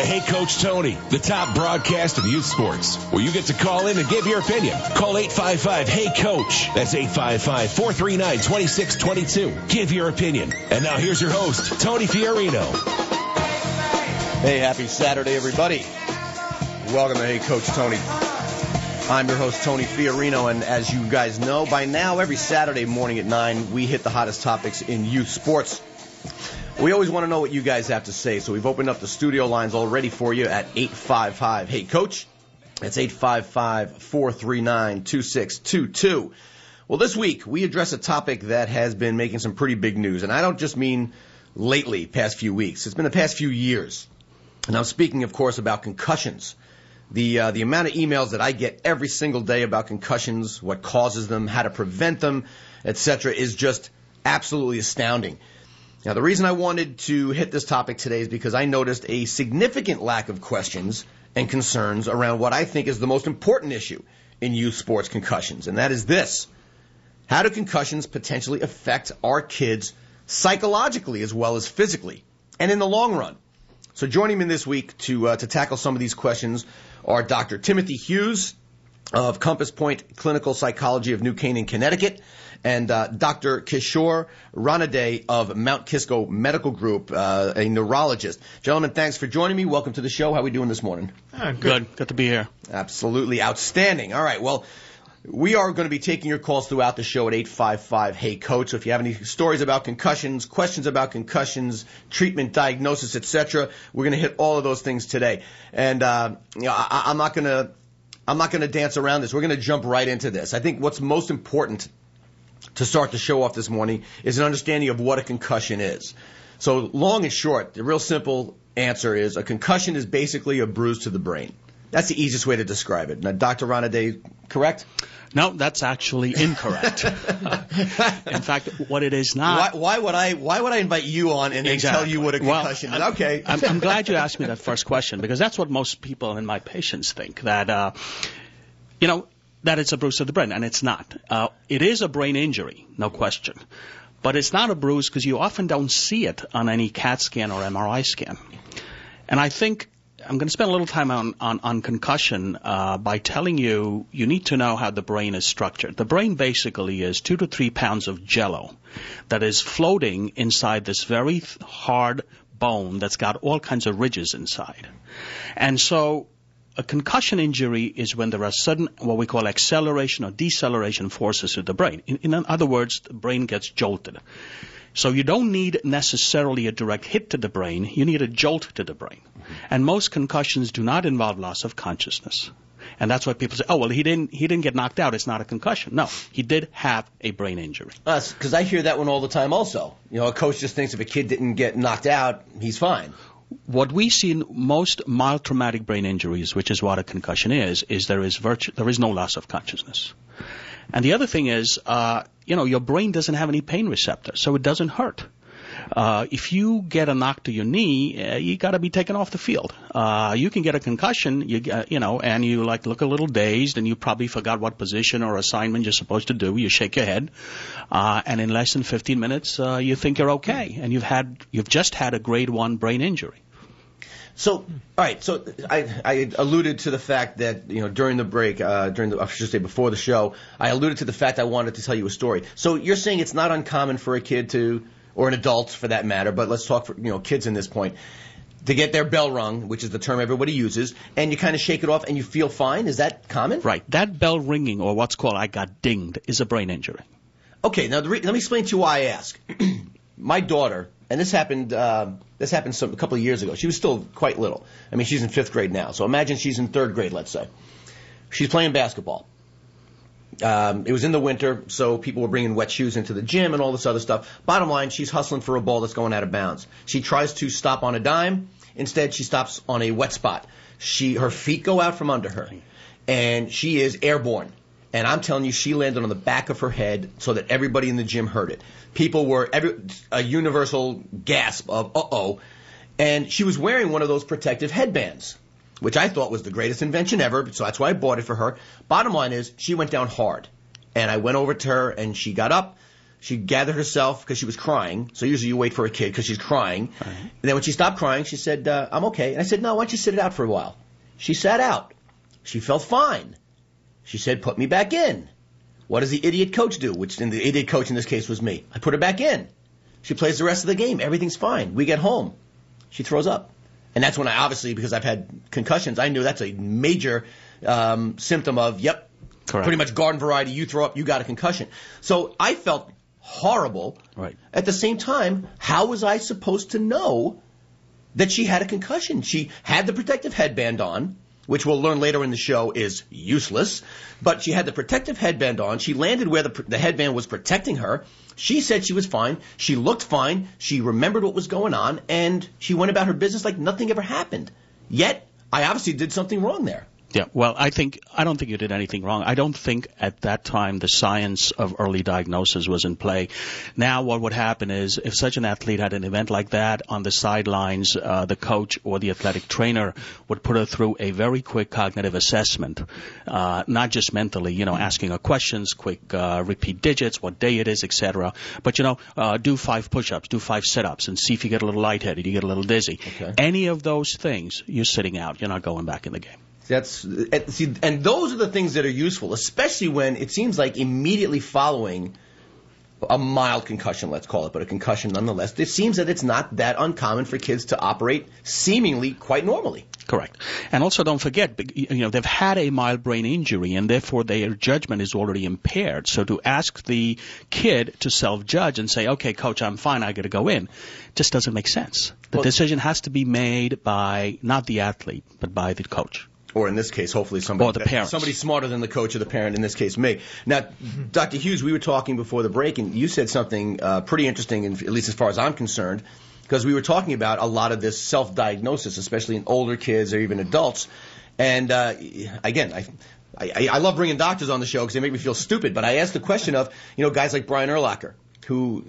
Hey Coach Tony, the top broadcast of youth sports, where you get to call in and give your opinion. Call 855-HEY-COACH. That's 855-439-2622. Give your opinion. And now here's your host, Tony Fiorino. Hey, happy Saturday, everybody. Welcome to Hey Coach Tony. I'm your host, Tony Fiorino, and as you guys know, by now, every Saturday morning at 9, we hit the hottest topics in youth sports. We always want to know what you guys have to say, so we've opened up the studio lines already for you at 855-HEY-COACH. That's 855-439-2622. Well, this week, we address a topic that has been making some pretty big news, and I don't just mean lately, past few weeks. It's been the past few years. And I'm speaking, of course, about concussions. The amount of emails that I get every single day about concussions, what causes them, how to prevent them, etc., is just absolutely astounding. Now, the reason I wanted to hit this topic today is because I noticed a significant lack of questions and concerns around what I think is the most important issue in youth sports concussions, and that is this. How do concussions potentially affect our kids psychologically as well as physically and in the long run? So joining me this week to tackle some of these questions are Dr. Timothy Hughes of Compass Point Clinical Psychology of New Canaan, Connecticut, and Dr. Kishore Ranade of Mount Kisco Medical Group, a neurologist. Gentlemen, thanks for joining me. Welcome to the show. How are we doing this morning? Good. Good to be here. Absolutely outstanding. All right, well, we are going to be taking your calls throughout the show at 855-HEY-COACH. So if you have any stories about concussions, questions about concussions, treatment, diagnosis, etc., we're going to hit all of those things today. And I'm not going to dance around this. We're going to jump right into this. I think what's most important to start the show off this morning is an understanding of what a concussion is. So long and short, the real simple answer is a concussion is basically a bruise to the brain. That's the easiest way to describe it. Now, Dr. Ranade, correct? No, that's actually incorrect. In fact, what it is not. Why would I invite you on and then tell you what a concussion is? Okay. I'm glad you asked me that first question, because that's what most people and my patients think, that that it's a bruise to the brain, and it's not. It is a brain injury, no question. But it's not a bruise because you often don't see it on any CAT scan or MRI scan. And I think I'm going to spend a little time on concussion by telling you need to know how the brain is structured. The brain basically is 2 to 3 pounds of jello that is floating inside this very hard bone that's got all kinds of ridges inside. And so a concussion injury is when there are sudden, what we call acceleration or deceleration forces to the brain. In other words, the brain gets jolted. So you don't need necessarily a direct hit to the brain. You need a jolt to the brain. And most concussions do not involve loss of consciousness. And that's why people say, oh, well, he didn't get knocked out. It's not a concussion. No, he did have a brain injury. Because I hear that one all the time also. A coach just thinks if a kid didn't get knocked out, he's fine. What we see in most mild traumatic brain injuries, which is what a concussion is there is no loss of consciousness. And the other thing is, your brain doesn't have any pain receptors, so it doesn't hurt. If you get a knock to your knee, you got to be taken off the field. You can get a concussion, and you look a little dazed, and you probably forgot what position or assignment you're supposed to do. You shake your head, and in less than 15 minutes, you think you're okay, and you've just had a grade 1 brain injury. So, all right. So I alluded to the fact that during the break, I should say before the show, I alluded to the fact I wanted to tell you a story. So you're saying it's not uncommon for a kid or an adult for that matter, but let's talk for kids in this point, to get their bell rung, which is the term everybody uses, and you kind of shake it off and you feel fine. Is that common? Right. That bell ringing, or what's called I got dinged, is a brain injury. Okay. Now let me explain to you why I ask. My daughter, and this happened a couple of years ago. She was still quite little. I mean, she's in 5th grade now. So imagine she's in 3rd grade, let's say. She's playing basketball. It was in the winter, so people were bringing wet shoes into the gym and all this other stuff. Bottom line, she's hustling for a ball that's going out of bounds. She tries to stop on a dime. Instead, she stops on a wet spot. Her feet go out from under her, and she is airborne. And I'm telling you, she landed on the back of her head so that everybody in the gym heard it. People were a universal gasp of uh-oh. And she was wearing one of those protective headbands, which I thought was the greatest invention ever, so that's why I bought it for her. Bottom line is, she went down hard. And I went over to her, and she got up, She gathered herself because she was crying. So usually you wait for a kid because she's crying. Right. And then when she stopped crying, she said, I'm okay. And I said, no, why don't you sit it out for a while? She sat out. She felt fine. She said, put me back in. What does the idiot coach do? The idiot coach in this case was me. I put her back in. She plays the rest of the game. Everything's fine. We get home. She throws up. And that's when I obviously, because I've had concussions, I knew that's a major symptom of, yep, correct, pretty much garden variety. You throw up, you got a concussion. So I felt horrible. Right. At the same time, how was I supposed to know that she had a concussion? She had the protective headband on, which we'll learn later in the show is useless. But she had the protective headband on. She landed where the headband was protecting her. She said she was fine. She looked fine. She remembered what was going on, and she went about her business like nothing ever happened. Yet, I obviously did something wrong there. Yeah, well, I don't think you did anything wrong. I don't think at that time the science of early diagnosis was in play. Now what would happen is if such an athlete had an event like that on the sidelines, the coach or the athletic trainer would put her through a very quick cognitive assessment, not just mentally, asking her questions, quick repeat digits, what day it is, etc. But, do 5 push-ups, do 5 sit-ups, and see if you get a little lightheaded, you get a little dizzy. Okay. Any of those things, you're sitting out. You're not going back in the game. And those are the things that are useful, especially when it seems like immediately following a mild concussion, let's call it, but a concussion nonetheless, it seems that it's not that uncommon for kids to operate seemingly quite normally. Correct. And also don't forget, they've had a mild brain injury and therefore their judgment is already impaired. So to ask the kid to self-judge and say, okay, coach, I'm fine, I got to go in, just doesn't make sense. The decision has to be made by not the athlete, but by the coach. Or in this case, hopefully somebody smarter than the coach or the parent, in this case me. Now, Dr. Hughes, we were talking before the break, and you said something pretty interesting, at least as far as I'm concerned, because we were talking about a lot of this self-diagnosis, especially in older kids or even adults. And again, I love bringing doctors on the show because they make me feel stupid, but I asked the question of, guys like Brian Urlacher, who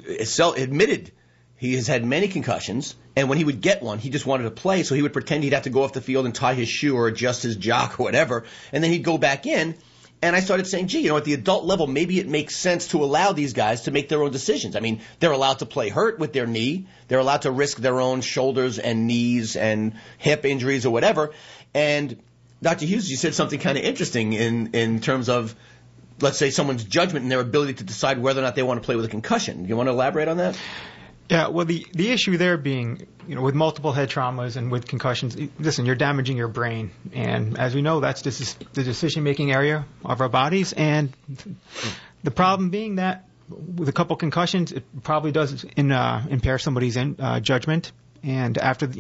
admitted he has had many concussions, and when he would get one, he just wanted to play, so he would pretend he'd have to go off the field and tie his shoe or adjust his jock or whatever, and then he'd go back in. And I started saying, gee, at the adult level, maybe it makes sense to allow these guys to make their own decisions. I mean, they're allowed to play hurt with their knee. They're allowed to risk their own shoulders and knees and hip injuries or whatever. And Dr. Hughes, you said something kind of interesting in terms of, let's say, someone's judgment and their ability to decide whether or not they want to play with a concussion. Do you want to elaborate on that? Yeah, well, the issue there being, with multiple head traumas and with concussions, listen, you're damaging your brain. And as we know, that's just the decision-making area of our bodies. And the problem being that with a couple concussions, it probably does impair somebody's judgment. And after,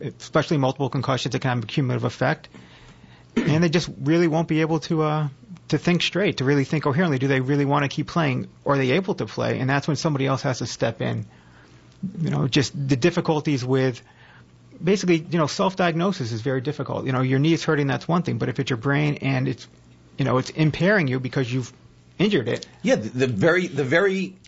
especially multiple concussions, it can have a cumulative effect. And they just really won't be able to think straight, to really think coherently. Do they really want to keep playing? Or are they able to play? And that's when somebody else has to step in. Just the difficulties with basically, self-diagnosis is very difficult. Your knee is hurting, that's one thing, but if it's your brain and it's impairing you because you've injured it. Yeah, the very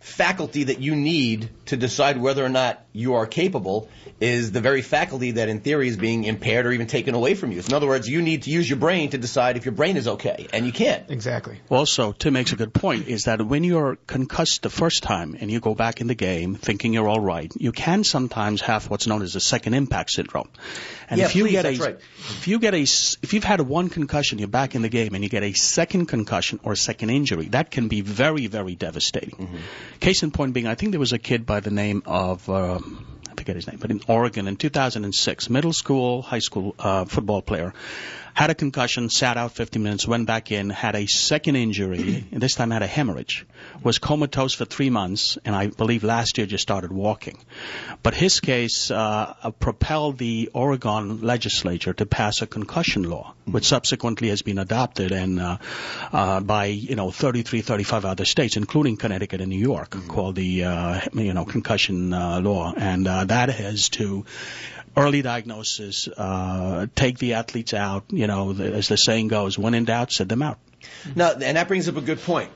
faculty that you need to decide whether or not you are capable is the very faculty that in theory is being impaired or even taken away from you. So in other words, you need to use your brain to decide if your brain is okay, and you can't. Exactly. Also, Tim makes a good point, is that when you're concussed the first time and you go back in the game thinking you're all right, you can sometimes have what's known as a second impact syndrome. And yeah, if you if you've had one concussion, you're back in the game, and you get a second concussion or a second injury, that can be very, very devastating. Mm-hmm. Case in point being, I think there was a kid by the name of I forget his name, but in Oregon in 2006, middle school, high school football player, had a concussion, sat out 50 minutes, went back in, had a second injury, and this time had a hemorrhage, was comatose for 3 months, and I believe last year just started walking. But his case propelled the Oregon legislature to pass a concussion law, which subsequently has been adopted and by 33, 35 other states, including Connecticut and New York, called the concussion law, and that has to early diagnosis, take the athletes out, as the saying goes, when in doubt, sit them out. Now, and that brings up a good point.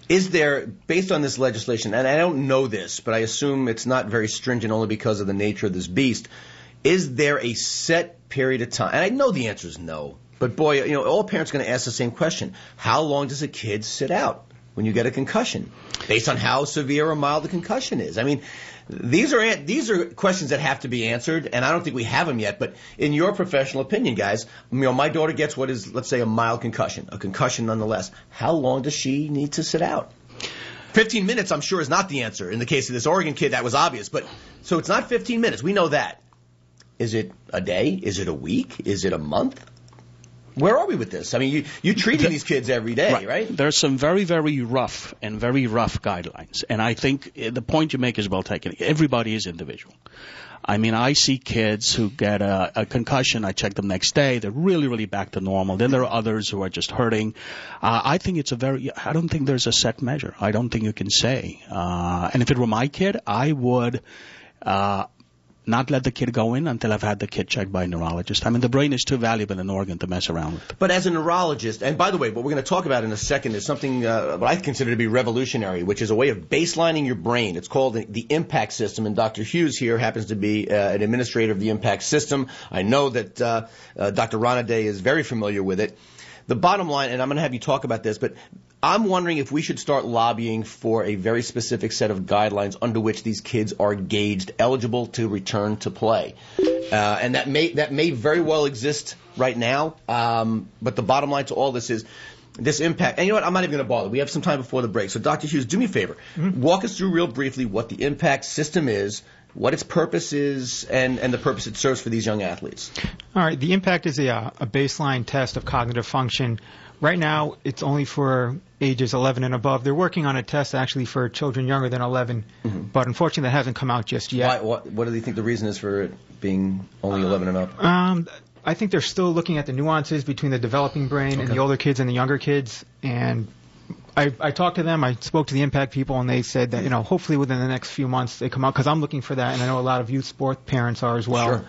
Is there, based on this legislation, and I don't know this, but I assume it's not very stringent only because of the nature of this beast, is there a set period of time? And I know the answer is no, but boy, all parents are going to ask the same question. How long does a kid sit out? when you get a concussion, based on how severe or mild the concussion is? I mean, these are questions that have to be answered, and I don't think we have them yet. But in your professional opinion, guys, my daughter gets what is, let's say, a mild concussion, a concussion nonetheless. How long does she need to sit out? 15 minutes, I'm sure, is not the answer. In the case of this Oregon kid, that was obvious. But so it's not 15 minutes. We know that. Is it a day? Is it a week? Is it a month? Where are we with this? I mean, you're treating these kids every day, right? There's some very, very rough guidelines. And I think the point you make is well taken. Everybody is individual. I mean, I see kids who get a concussion. I check them next day. They're really, really back to normal. Then there are others who are just hurting. I don't think there's a set measure. I don't think you can say. And if it were my kid, I would not let the kid go in until I've had the kid checked by a neurologist. I mean, the brain is too valuable an organ to mess around with. But as a neurologist, and by the way, what we're going to talk about in a second is something what I consider to be revolutionary, which is a way of baselining your brain. It's called the impact system, and Dr. Hughes here happens to be an administrator of the impact system. I know that Dr. Ranade is very familiar with it. The bottom line, and I'm going to have you talk about this, but I'm wondering if we should start lobbying for a very specific set of guidelines under which these kids are gauged eligible to return to play. And that may very well exist right now. But the bottom line to all this is this impact. And you know what? I'm not even going to bother. We have some time before the break. So, Dr. Hughes, do me a favor. Mm-hmm. Walk us through real briefly what the impact system is, what its purpose is, and the purpose it serves for these young athletes. All right. The impact is a baseline test of cognitive function. Right now, it's only for ages 11 and above. They're working on a test actually for children younger than 11, but unfortunately that hasn't come out just yet. What do they think the reason is for it being only 11 and up? I think they're still looking at the nuances between the developing brain and the older kids and the younger kids. And I talked to them. I spoke to the impact people, and they said that, hopefully within the next few months they come out, because I'm looking for that, and I know a lot of youth sport parents are as well. Sure.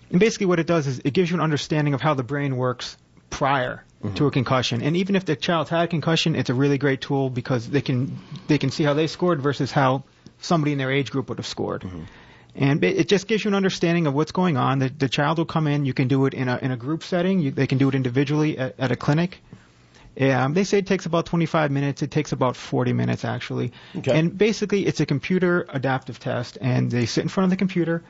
And basically what it does is it gives you an understanding of how the brain works prior to a concussion. And even if the child's had a concussion, it's a really great tool because they can see how they scored versus how somebody in their age group would have scored. And it just gives you an understanding of what's going on. The child will come in. You can do it in a group setting. They can do it individually at a clinic. They say it takes about 25 minutes. It takes about 40 minutes, actually. Okay. And basically, it's a computer adaptive test. And they sit in front of the computer.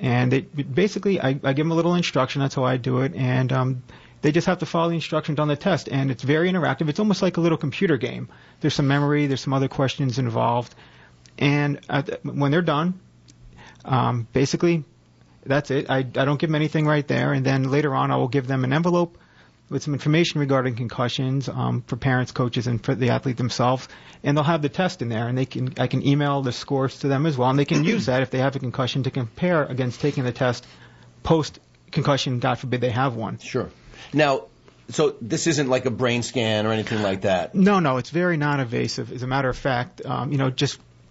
And I give them a little instruction. That's how I do it. And they just have to follow the instructions on the test, and it's very interactive. It's almost like a little computer game. There's some memory, there's some other questions involved, and when they're done, basically, that's it. I don't give them anything right there, and then later on I will give them an envelope with some information regarding concussions for parents, coaches, and for the athlete themselves, and they'll have the test in there, and I can email the scores to them as well, and they can use that if they have a concussion to compare against taking the test post-concussion, God forbid they have one. Sure. Now, so this isn't like a brain scan or anything like that? No, it's very non-invasive. As a matter of fact,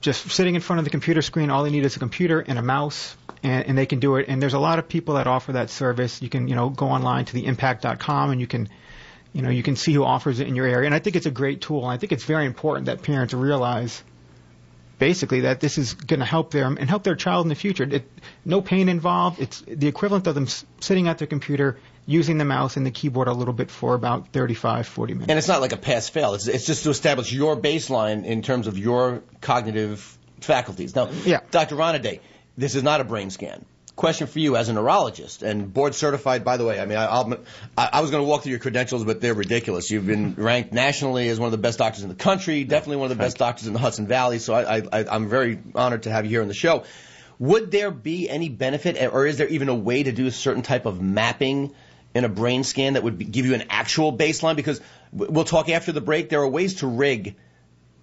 just sitting in front of the computer screen, all they need is a computer and a mouse, and they can do it. And there's a lot of people that offer that service. You can, go online to theimpact.com, and you can see who offers it in your area. And I think it's a great tool. And I think it's very important that parents realize basically that this is going to help them and help their child in the future. No pain involved. It's the equivalent of them sitting at their computer using the mouse and the keyboard a little bit for about 35, 40 minutes. And it's not like a pass-fail. It's just to establish your baseline in terms of your cognitive faculties. Now, Dr. Ranade, this is not a brain scan. Question for you as a neurologist and board certified, by the way. I mean, I was going to walk through your credentials, but they're ridiculous. You've been ranked nationally as one of the best doctors in the country, definitely one of the best doctors in the Hudson Valley, so I'm very honored to have you here on the show. Would there be any benefit, or is there even a way to do a certain type of mapping in a brain scan that would give you an actual baseline? Because we'll talk after the break. There are ways to rig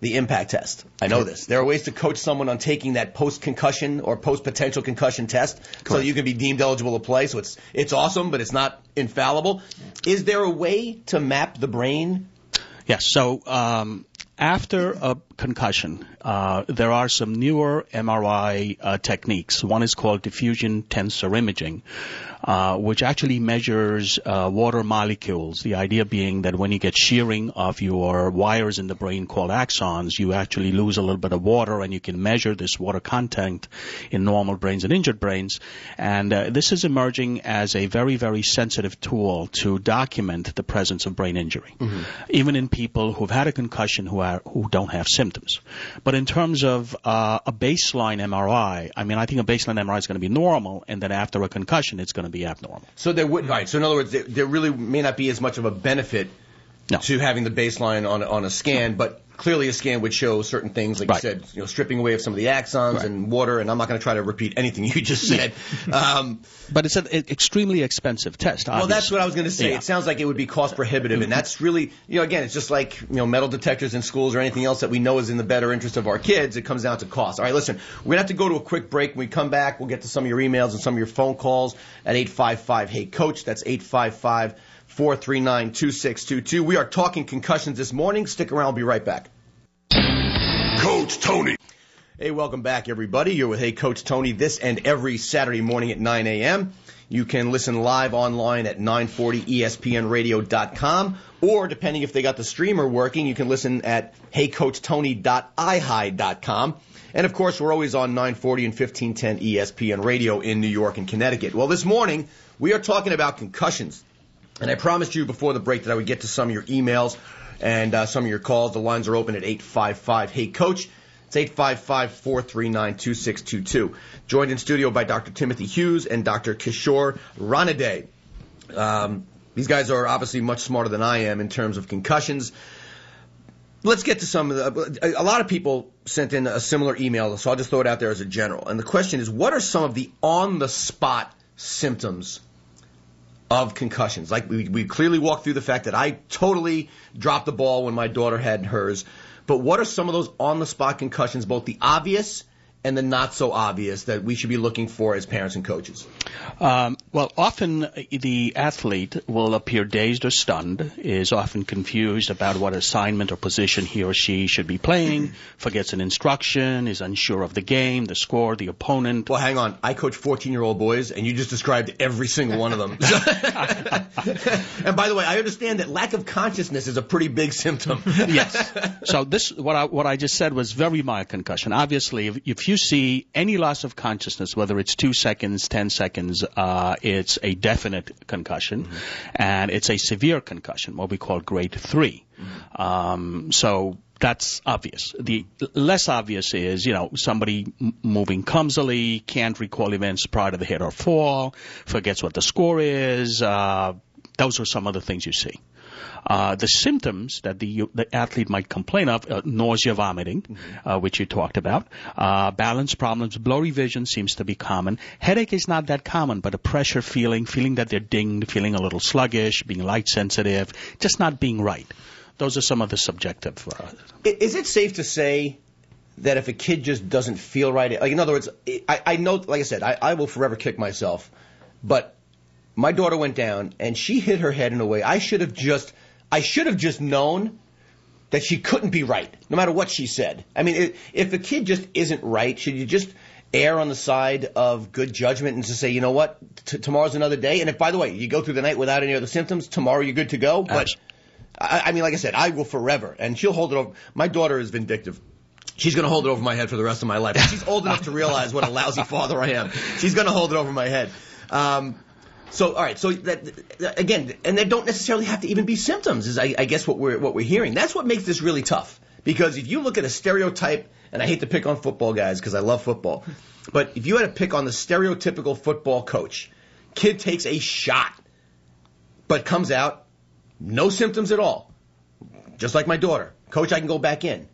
the impact test. I know this. There are ways to coach someone on taking that post-concussion or post-potential concussion test so you can be deemed eligible to play. So it's awesome, but it's not infallible. Is there a way to map the brain? Yes. So after a concussion, there are some newer MRI techniques. One is called diffusion tensor imaging, which actually measures water molecules. The idea being that when you get shearing of your wires in the brain called axons, you actually lose a little bit of water, and you can measure this water content in normal brains and injured brains. And this is emerging as a very, very sensitive tool to document the presence of brain injury, even in people who've had a concussion who don't have symptoms. But in terms of a baseline MRI, I mean, I think a baseline MRI is going to be normal, and then after a concussion, it's going to be abnormal. So there would, right. So in other words, there really may not be as much of a benefit to having the baseline on a scan, but clearly a scan would show certain things, like you said, stripping away of some of the axons and water. And I'm not going to try to repeat anything you just said. But it's an extremely expensive test. Obviously. Well, that's what I was going to say. Yeah. It sounds like it would be cost prohibitive, and that's really, again, it's just like metal detectors in schools or anything else that we know is in the better interest of our kids. It comes down to cost. All right, listen, we're going to have to go to a quick break. When we come back, we'll get to some of your emails and some of your phone calls at 855-HEY-COACH. That's 855-439-2622. We are talking concussions this morning. Stick around. We'll be right back. Coach Tony. Hey, welcome back, everybody. You're with Hey Coach Tony this and every Saturday morning at 9 a.m. You can listen live online at 940ESPNradio.com, or depending if they got the streamer working, you can listen at heycoachtony.ihigh.com. And, of course, we're always on 940 and 1510 ESPN Radio in New York and Connecticut. Well, this morning, we are talking about concussions. And I promised you before the break that I would get to some of your emails and some of your calls. The lines are open at 855-HEY-COACH. It's 855-439-2622. Joined in studio by Dr. Timothy Hughes and Dr. Kishore Ranade. These guys are obviously much smarter than I am in terms of concussions. Let's get to some of a lot of people sent in a similar email, so I'll just throw it out there as a general. And the question is, what are some of the on-the-spot symptoms of concussions? Like we clearly walked through the fact that I totally dropped the ball when my daughter had hers. But what are some of those on-the-spot concussions, both the obvious and the not-so-obvious, that we should be looking for as parents and coaches? Well, often the athlete will appear dazed or stunned, is often confused about what assignment or position he or she should be playing, forgets an instruction, is unsure of the game, the score, the opponent. Well, hang on. I coach 14-year-old boys, and you just described every single one of them. And by the way, I understand that lack of consciousness is a pretty big symptom. Yes. So what I just said was very mild concussion. Obviously, if you see any loss of consciousness, whether it's 2 seconds, 10 seconds, it's a definite concussion, and it's a severe concussion, what we call grade 3. So that's obvious. The less obvious is, somebody moving clumsily, can't recall events prior to the hit or fall, forgets what the score is. Those are some of the things you see. The symptoms that the athlete might complain of, nausea, vomiting, which you talked about, balance problems, blurry vision seems to be common. Headache is not that common, but a pressure feeling that they're dinged, feeling a little sluggish, being light sensitive, just not being right. Those are some of the subjective. Is it safe to say that if a kid just doesn't feel right, like in other words, I know, like I said, I will forever kick myself, but my daughter went down and she hit her head in a way I should have just known that she couldn't be right, no matter what she said. I mean, if a kid just isn't right, should you just err on the side of good judgment and just say, you know what, tomorrow's another day? And if, by the way, you go through the night without any other symptoms, tomorrow you're good to go. But, I mean, like I said, I will forever. And she'll hold it over. My daughter is vindictive. She's going to hold it over my head for the rest of my life. She's old enough to realize what a lousy father I am. She's going to hold it over my head. So, all right. So that, again, and they don't necessarily have to even be symptoms, is I guess what we're hearing. That's what makes this really tough. Because if you look at a stereotype, and I hate to pick on football guys because I love football, but if you had to pick on the stereotypical football coach, kid takes a shot, but comes out no symptoms at all, just like my daughter. Coach, I can go back in.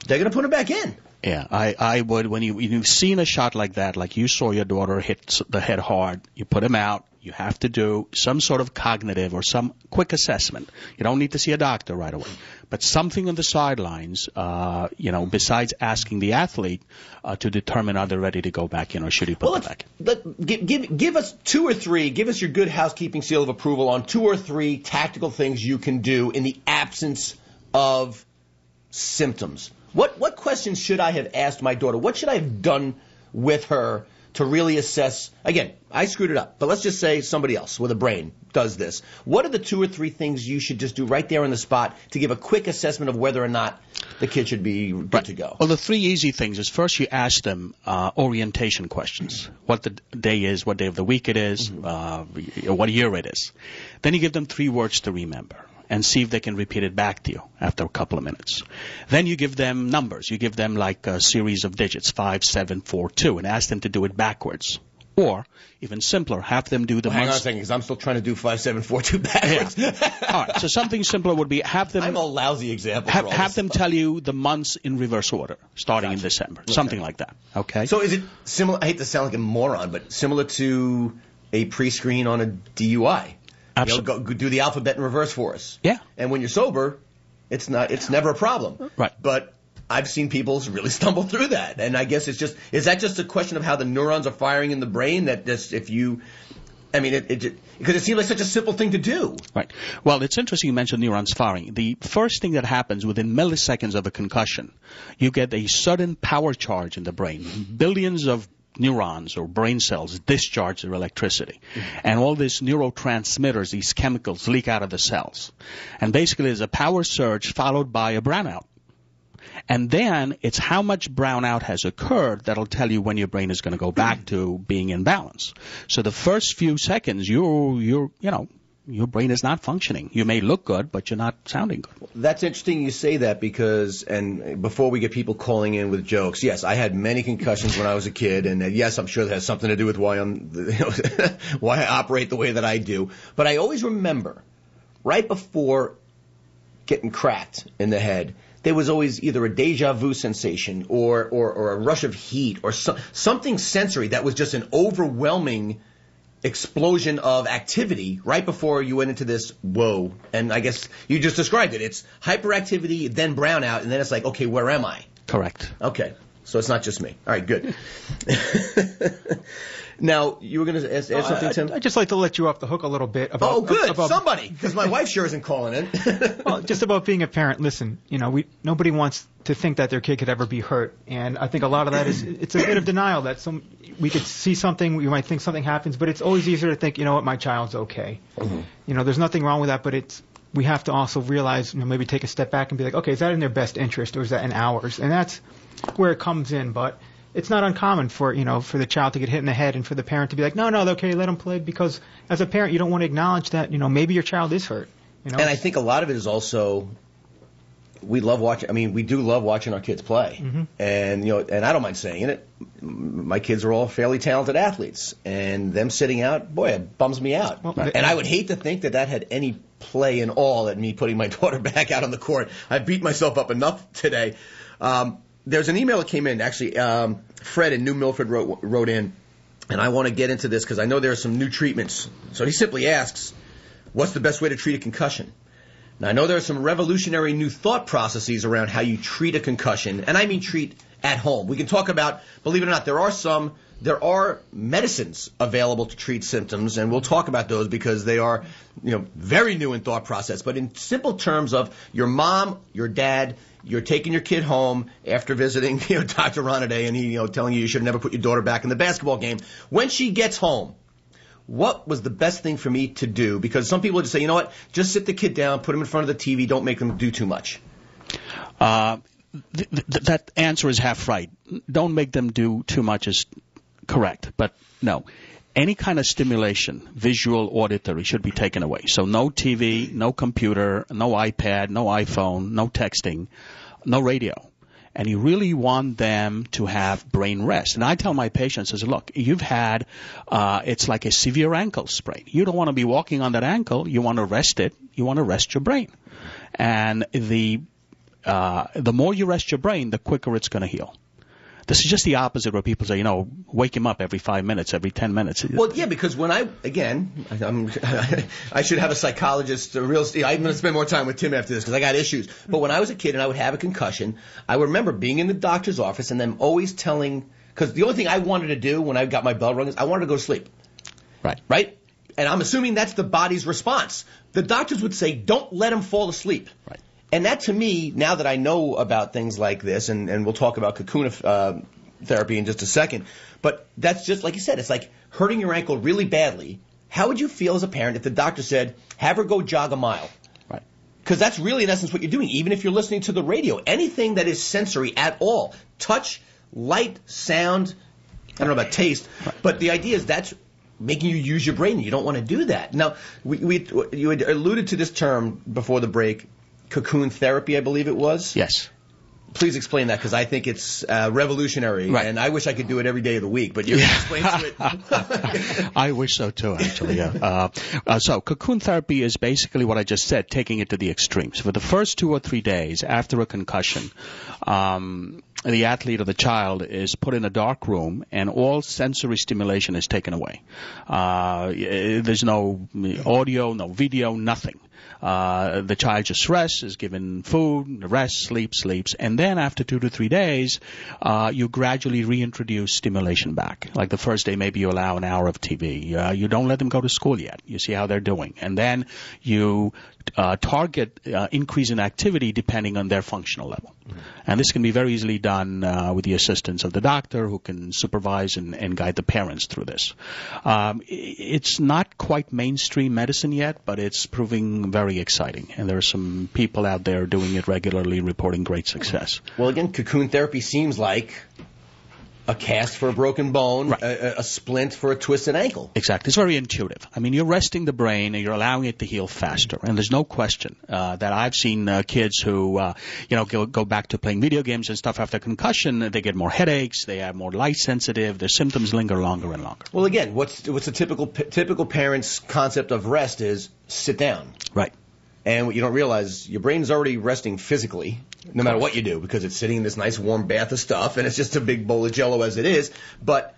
They're going to put him back in. Yeah, I would, when you've seen a shot like that, like you saw your daughter hit the head hard, you put him out, you have to do some sort of cognitive or some quick assessment. You don't need to see a doctor right away. But something on the sidelines, besides asking the athlete to determine are they ready to go back in or should he put them back in. Give us 2 or 3, give us your good housekeeping seal of approval on 2 or 3 tactical things you can do in the absence of symptoms, what questions should I have asked my daughter? What should I have done with her to really assess? Again, I screwed it up, but let's just say somebody else with a brain does this. What are the 2 or 3 things you should just do right there on the spot to give a quick assessment of whether or not the kid should be good to go? Well, the 3 easy things is first you ask them orientation questions. What the day is, what day of the week it is, what year it is. Then you give them 3 words to remember and see if they can repeat it back to you after a couple of minutes. Then you give them numbers. You give them like a series of digits, 5, 7, 4, 2, and ask them to do it backwards. Or, even simpler, have them do the months. Hang on a second, because I'm still trying to do 5, 7, 4, 2 backwards. Yeah. All right, so something simpler would be have them. I'm a lousy example. Have them tell you the months in reverse order, starting in December. Okay. Something like that. Okay. So is it similar? I hate to sound like a moron, but similar to a pre-screen on a DUI. Absolutely. Go do the alphabet in reverse for us. Yeah. And when you're sober, it's never a problem. Right. But I've seen people really stumble through that, and I guess is that just a question of how the neurons are firing in the brain? That just because it seems like such a simple thing to do. Right. Well, it's interesting you mentioned neurons firing. The first thing that happens within milliseconds of a concussion, you get a sudden power charge in the brain. Billions of neurons or brain cells discharge their electricity. And all these neurotransmitters, these chemicals, leak out of the cells. And basically there's a power surge followed by a brownout. And then it's how much brownout has occurred that'll tell you when your brain is going to go back to being in balance. So the first few seconds, your brain is not functioning. You may look good, but you're not sounding good. That's interesting you say that because, and before we get people calling in with jokes, yes, I had many concussions when I was a kid, and yes, I'm sure that has something to do with why why I operate the way that I do. But I always remember, right before getting cracked in the head, there was always either a deja vu sensation or a rush of heat or something sensory that was just an overwhelming explosion of activity right before you went into this whoa. And I guess you just described it. It's hyperactivity, then brownout, and then it's like, okay, where am I? Correct. Okay. So it's not just me. All right, good. Now, you were going to add something, Tim? I'd just like to let you off the hook a little bit about... Oh, good. Somebody, because my wife sure isn't calling in. Well, just about being a parent. Listen, nobody wants to think that their kid could ever be hurt. And I think a lot of that is, it's a bit of denial that we could see something, we might think something happens, but it's always easier to think, you know what, my child's okay. Mm-hmm. There's nothing wrong with that, but we have to also realize, maybe take a step back and be like, okay, is that in their best interest or is that in ours? And that's where it comes in, but it's not uncommon for the child to get hit in the head and for the parent to be like, no, okay, let them play, because as a parent, you don't want to acknowledge that, maybe your child is hurt. And I think a lot of it is also, we do love watching our kids play. Mm-hmm. And, and I don't mind saying it. My kids are all fairly talented athletes, and them sitting out, boy, it bums me out. Well, and I would hate to think that had any play in all at me putting my daughter back out on the court. I beat myself up enough today. There's an email that came in. Actually, Fred in New Milford wrote in, and I want to get into this because I know there are some new treatments. So he simply asks, what's the best way to treat a concussion? Now, I know there are some revolutionary new thought processes around how you treat a concussion, and I mean treat at home. We can talk about, believe it or not, there are medicines available to treat symptoms, and we'll talk about those because they are, very new in thought process. But in simple terms of your mom, your dad, you're taking your kid home after visiting, Dr. Ranade, and he, telling you should never put your daughter back in the basketball game. When she gets home, what was the best thing for me to do? Because some people just say, you know what, just sit the kid down, put him in front of the TV, don't make them do too much. That answer is half right. Don't make them do too much is correct, but no. Any kind of stimulation, visual, auditory, should be taken away. So no TV, no computer, no iPad, no iPhone, no texting, no radio. And you really want them to have brain rest. And I tell my patients, look, you've had, it's like a severe ankle sprain. You don't want to be walking on that ankle. You want to rest it. You want to rest your brain. And the more you rest your brain, the quicker it's going to heal. This is just the opposite where people say, wake him up every 5 minutes, every 10 minutes. Well, yeah, because when I should have a psychologist, I'm going to spend more time with Tim after this because I got issues. But when I was a kid and I would have a concussion, I remember being in the doctor's office and them always telling, because the only thing I wanted to do when I got my bell rung is I wanted to go to sleep. Right? And I'm assuming that's the body's response. The doctors would say, don't let him fall asleep. Right. And that to me, now that I know about things like this, and we'll talk about cocoon therapy in just a second, but that's just, like you said, it's like hurting your ankle really badly. How would you feel as a parent if the doctor said, have her go jog a mile? Right. Because that's really, in essence, what you're doing, even if you're listening to the radio. Anything that is sensory at all, touch, light, sound, I don't know about taste, but the idea is that's making you use your brain. You don't want to do that. Now, you had alluded to this term before the break, cocoon therapy, I believe it was. Yes. Please explain that, because I think it's revolutionary, right. And I wish I could do it every day of the week, but you can explain to it. I wish so too, actually. Yeah. So cocoon therapy is basically what I just said, taking it to the extremes. For the first 2 or 3 days after a concussion, the athlete or the child is put in a dark room and all sensory stimulation is taken away. There's no audio, no video, nothing. The child just rests, is given food, rests, sleeps, and then after 2 to 3 days, you gradually reintroduce stimulation back. Like the first day, maybe you allow an hour of TV. You don't let them go to school yet. You see how they're doing. And then you target increase in activity depending on their functional level. And this can be very easily done with the assistance of the doctor, who can supervise and guide the parents through this. It's not quite mainstream medicine yet, but it's proving very exciting. And there are some people out there doing it regularly, reporting great success. Well, again, cocoon therapy seems like a cast for a broken bone, right. a splint for a twisted ankle. Exactly. It's very intuitive. I mean, you're resting the brain and you're allowing it to heal faster. And there's no question that I've seen kids who, go back to playing video games and stuff after concussion. They get more headaches. They are more light sensitive. Their symptoms linger longer and longer. Well, again, what's the typical parent's concept of rest is sit down. Right. And what you don't realize, your brain's already resting physically, no matter what you do, because it's sitting in this nice warm bath of stuff, and it's just a big bowl of Jell-O as it is. But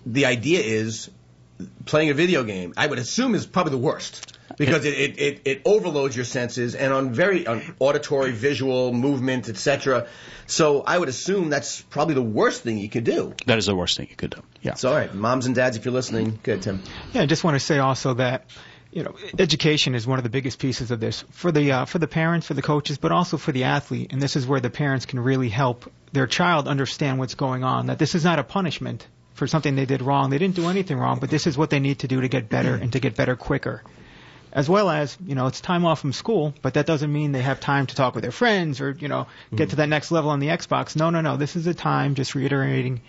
the idea is playing a video game, I would assume, is probably the worst, because it overloads your senses and on auditory, visual, movement, etc. So I would assume that's probably the worst thing you could do. That is the worst thing you could do. Yeah. So all right, moms and dads, if you're listening, good, Tim. Yeah, I just want to say also that education is one of the biggest pieces of this for the parents, for the coaches, but also for the athlete. And this is where the parents can really help their child understand what's going on, that this is not a punishment for something they did wrong. They didn't do anything wrong, but this is what they need to do to get better and to get better quicker. As well as, it's time off from school, but that doesn't mean they have time to talk with their friends or, get to that next level on the Xbox. No. This is a time, just reiterating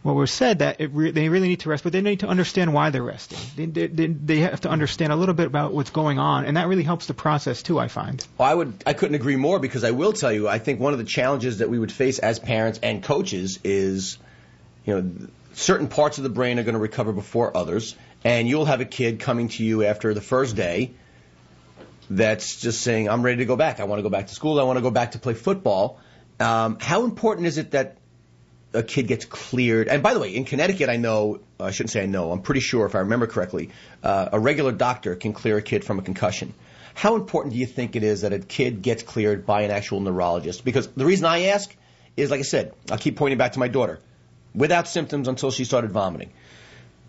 what was said, that they really need to rest, but they need to understand why they're resting. They have to understand a little bit about what's going on, and that really helps the process too, I find. Well, I couldn't agree more, because I will tell you, I think one of the challenges that we would face as parents and coaches is, certain parts of the brain are going to recover before others, and you'll have a kid coming to you after the first day that's just saying, I'm ready to go back. I want to go back to school. I want to go back to play football. How important is it that a kid gets cleared? And by the way, in Connecticut, I shouldn't say I know, I'm pretty sure, if I remember correctly, a regular doctor can clear a kid from a concussion. How important do you think it is that a kid gets cleared by an actual neurologist? Because the reason I ask is, like I said, I'll keep pointing back to my daughter, without symptoms until she started vomiting.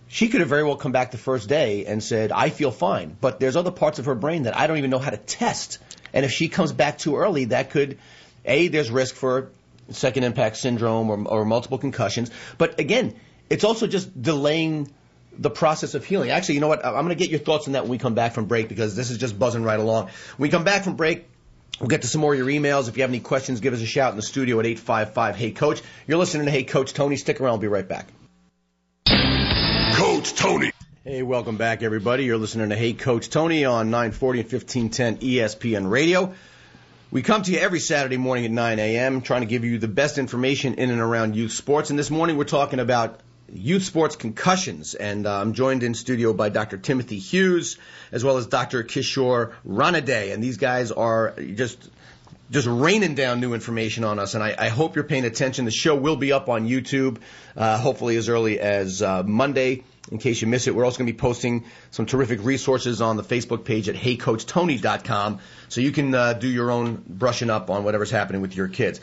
She could have very well come back the first day and said, I feel fine, but there's other parts of her brain that I don't even know how to test. And if she comes back too early, that could, there's risk for second impact syndrome or multiple concussions. But again, it's also just delaying the process of healing. Actually, you know what? I'm going to get your thoughts on that when we come back from break, because this is just buzzing right along. When we come back from break, we'll get to some more of your emails. If you have any questions, give us a shout in the studio at 855-HEY-COACH. You're listening to Hey Coach Tony. Stick around. We'll be right back. Coach Tony. Hey, welcome back, everybody. You're listening to Hey Coach Tony on 940 and 1510 ESPN Radio. We come to you every Saturday morning at 9 a.m. trying to give you the best information in and around youth sports. And this morning we're talking about youth sports concussions. And I'm joined in studio by Dr. Timothy Hughes as well as Dr. Kishore Ranade. And these guys are just raining down new information on us. And I hope you're paying attention. The show will be up on YouTube hopefully as early as Monday. In case you miss it, we're also going to be posting some terrific resources on the Facebook page at HeyCoachTony.com, so you can do your own brushing up on whatever's happening with your kids.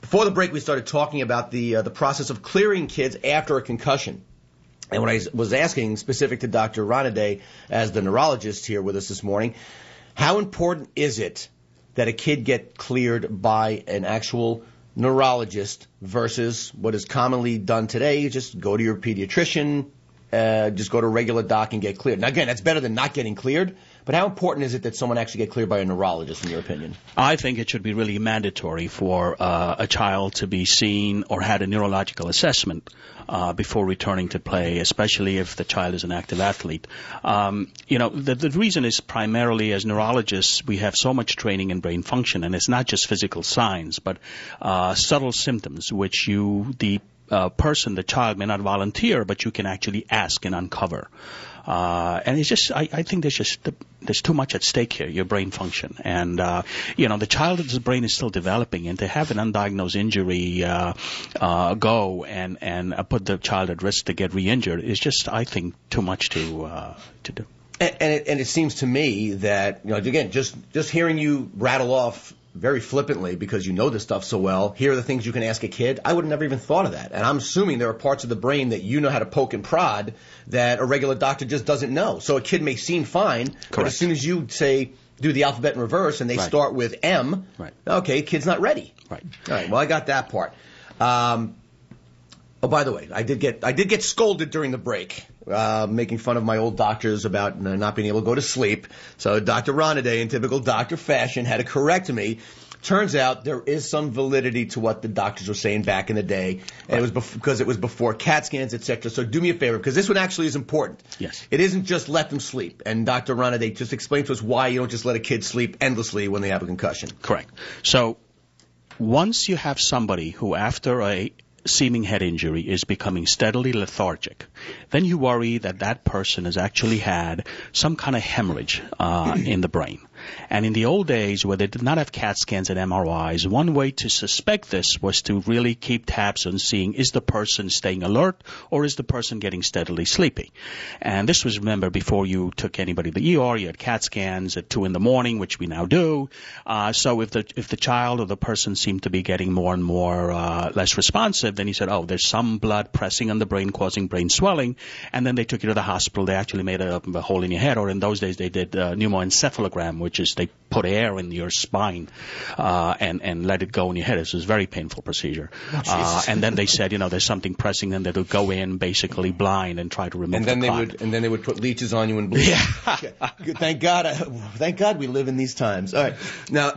Before the break, we started talking about the process of clearing kids after a concussion. And when I was asking, specific to Dr. Ranade, as the neurologist here with us this morning, how important is it that a kid get cleared by an actual neurologist versus what is commonly done today? Just go to your pediatrician, just go to a regular doc and get cleared. Now, again, that's better than not getting cleared. But how important is it that someone actually get cleared by a neurologist, in your opinion? I think it should be really mandatory for a child to be seen or had a neurological assessment before returning to play, especially if the child is an active athlete. The reason is primarily as neurologists, we have so much training in brain function, and it's not just physical signs, but subtle symptoms, which the person, the child, may not volunteer, but you can actually ask and uncover. And it's just, I think there's too much at stake here, your brain function. And, the child's brain is still developing, and to have an undiagnosed injury go and put the child at risk to get re-injured is just, I think, too much to do. And it seems to me that, again, just hearing you rattle off very flippantly, because you know this stuff so well, here are the things you can ask a kid. I would have never even thought of that. And I'm assuming there are parts of the brain that you know how to poke and prod that a regular doctor just doesn't know. So a kid may seem fine, Correct. But as soon as you say, do the alphabet in reverse, and they Right. start with M, Right. Okay, kid's not ready. Right. All right, well, I got that part. By the way, I did get scolded during the break, making fun of my old doctors about not being able to go to sleep. So Dr. Ranade, in typical doctor fashion, had to correct me. Turns out there is some validity to what the doctors were saying back in the day, and it was because it was before CAT scans, etc. So do me a favor, because this one actually is important. Yes. It isn't just let them sleep. And Dr. Ranade, just explain to us why you don't just let a kid sleep endlessly when they have a concussion. Correct. So once you have somebody who, after a seeming head injury, is becoming steadily lethargic, then you worry that that person has actually had some kind of hemorrhage in the brain. And in the old days, where they did not have CAT scans and MRIs, one way to suspect this was to really keep tabs on seeing, is the person staying alert or is the person getting steadily sleepy? And this was, remember, before you took anybody to the ER, you had CAT scans at 2 a.m, which we now do. So if the child or the person seemed to be getting more and more less responsive, then you said, oh, there's some blood pressing on the brain causing brain swelling, and then they took you to the hospital. They actually made a hole in your head, or in those days they did pneumoencephalogram, which is they put air in your spine and let it go in your head. This was a very painful procedure. And then they said, there's something pressing, and they would go in basically blind and try to remove the clot. And then they would put leeches on you and bleed. Yeah. Good. Thank God we live in these times. All right. Now,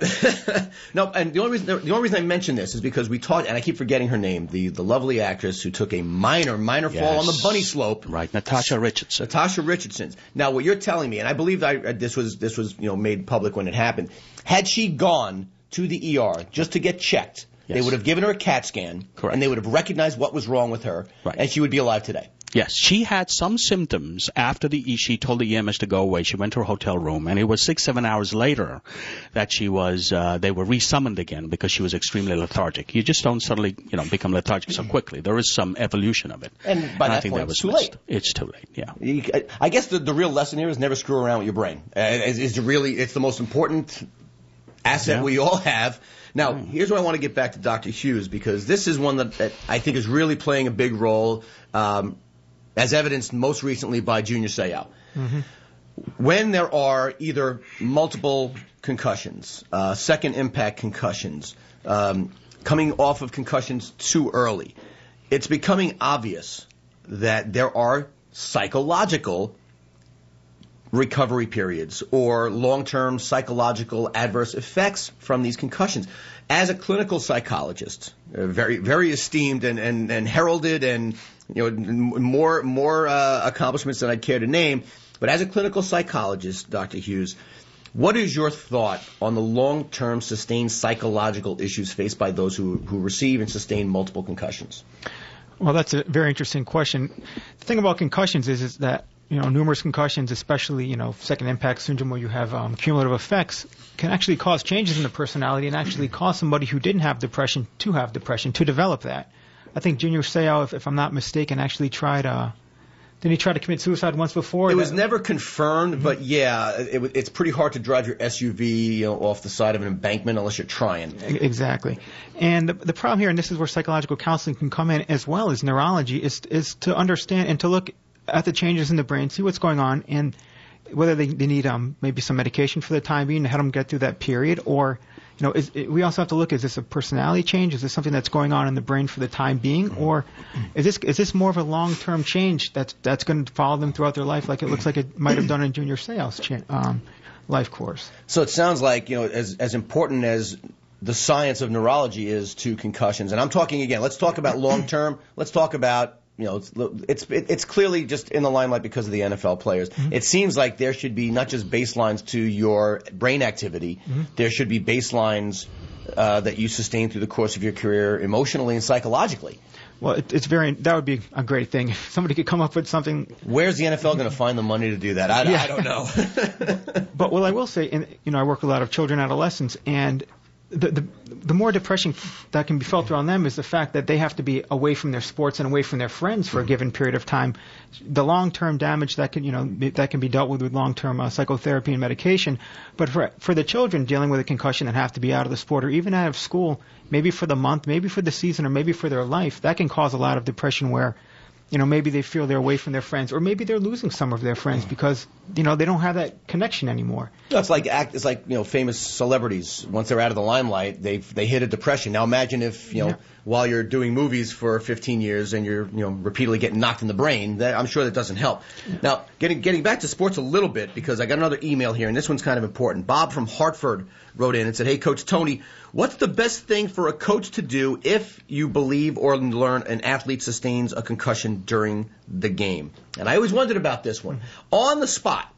no, and the only reason I mention this is because we talked, and I keep forgetting her name, the lovely actress who took a minor fall on the bunny slope. Right, Natasha Richardson. Now, what you're telling me, and I believe this was made public when it happened. Had she gone to the ER just to get checked, yes, they would have given her a CAT scan, correct, and they would have recognized what was wrong with her, right, and she would be alive today. Yes, she had some symptoms after she told the EMS to go away. She went to her hotel room, and it was 6-7 hours later that they were resummoned again because she was extremely lethargic. You just don't suddenly, become lethargic so quickly. There is some evolution of it. And by that point, it's too late. It's too late, yeah. I guess the real lesson here is never screw around with your brain. It's the most important asset we all have. Now, here's where I want to get back to Dr. Hughes, because this is one that I think is really playing a big role, as evidenced most recently by Junior Seau. Mm-hmm. When there are either multiple concussions, second impact concussions, coming off of concussions too early, it's becoming obvious that there are psychological recovery periods or long-term psychological adverse effects from these concussions. As a clinical psychologist, very, very esteemed and heralded, and more accomplishments than I'd care to name, but as a clinical psychologist, Dr. Hughes, what is your thought on the long-term sustained psychological issues faced by those who receive and sustain multiple concussions? Well, that's a very interesting question. The thing about concussions is that numerous concussions, especially, second impact syndrome, where you have cumulative effects, can actually cause changes in the personality and actually cause somebody who didn't have depression, to develop that. I think Junior Seau, if I'm not mistaken, actually tried, didn't he try to commit suicide once before? It was never confirmed, but yeah, it's pretty hard to drive your SUV off the side of an embankment unless you're trying. Exactly. And the problem here, and this is where psychological counseling can come in as well as neurology, is to understand and to look at the changes in the brain, see what's going on, and whether they need maybe some medication for the time being to help them get through that period, or we also have to look, is this a personality change? Is this something that's going on in the brain for the time being? Or is this more of a long-term change that's going to follow them throughout their life, like it looks like it might have done in Junior Seau's life course? So it sounds like, as important as the science of neurology is to concussions, and I'm talking again, let's talk about long-term, let's talk about, it's clearly just in the limelight because of the NFL players. Mm-hmm. It seems like there should be not just baselines to your brain activity. Mm-hmm. There should be baselines that you sustain through the course of your career, emotionally and psychologically. Well, that would be a great thing. If somebody could come up with something. Where's the NFL going to find the money to do that? I don't know. But what I will say, I work with a lot of children, adolescents, and the more depression that can be felt around them is the fact that they have to be away from their sports and away from their friends for a given period of time. The long-term damage that can be dealt with long-term psychotherapy and medication. But for the children dealing with a concussion and have to be out of the sport or even out of school, maybe for the month, maybe for the season, or maybe for their life, that can cause a lot of depression where maybe they feel they're away from their friends, or maybe they're losing some of their friends because, they don't have that connection anymore. It's like famous celebrities. Once they're out of the limelight, they hit a depression. Now imagine if, while you're doing movies for 15 years and you're, repeatedly getting knocked in the brain, I'm sure that doesn't help. Now, getting back to sports a little bit, because I got another email here, and this one's kind of important. Bob from Hartford wrote in and said, "Hey, Coach Tony, what's the best thing for a coach to do if you believe or learn an athlete sustains a concussion during the game?" And I always wondered about this one. On the spot,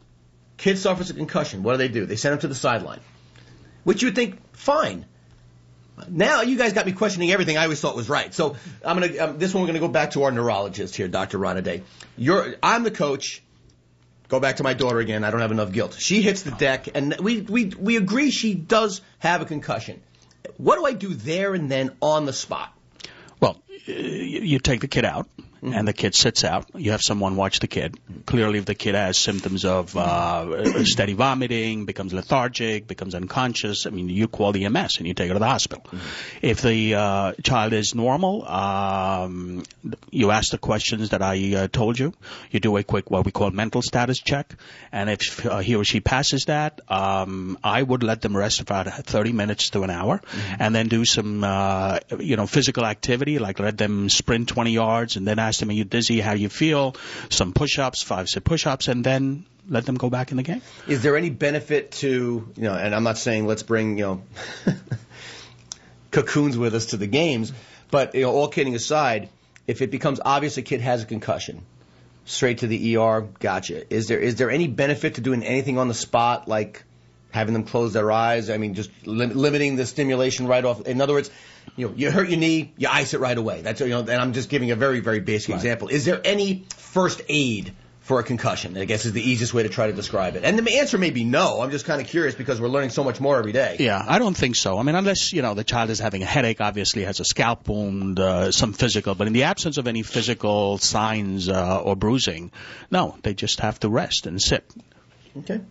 kid suffers a concussion. What do? They send him to the sideline, which you would think, fine. Now you guys got me questioning everything I always thought was right. So this one we're gonna go back to our neurologist here, Dr. Ranade. I'm the coach. Go back to my daughter again. I don't have enough guilt. She hits the deck, and we agree she does have a concussion. What do I do there and then on the spot? Well, you take the kid out, and the kid sits out. You have someone watch the kid. Clearly, if the kid has symptoms of steady vomiting, becomes lethargic, becomes unconscious, you call the EMS and you take her to the hospital. If the child is normal, you ask the questions that I told you. You do a quick, what we call mental status check. And if he or she passes that, I would let them rest for about 30 minutes to an hour, and then do some, physical activity, like let them sprint 20 yards, and then ask them, "Are you dizzy? How do you feel?" Some push-ups, 5-set push-ups, and then let them go back in the game. Is there any benefit to, and I'm not saying let's bring, cocoons with us to the games, but, all kidding aside, if it becomes obvious a kid has a concussion, straight to the ER, gotcha. Is there any benefit to doing anything on the spot, like having them close their eyes? Just limiting the stimulation right off. In other words, you hurt your knee, you ice it right away. That's, and I'm just giving a very, very basic example. Is there any first aid for a concussion? I guess is the easiest way to try to describe it. And the answer may be no. I'm just kind of curious because we're learning so much more every day. Yeah, I don't think so. Unless, the child is having a headache, obviously has a scalp wound, some physical. But in the absence of any physical signs or bruising, no, they just have to rest and sit. Okay.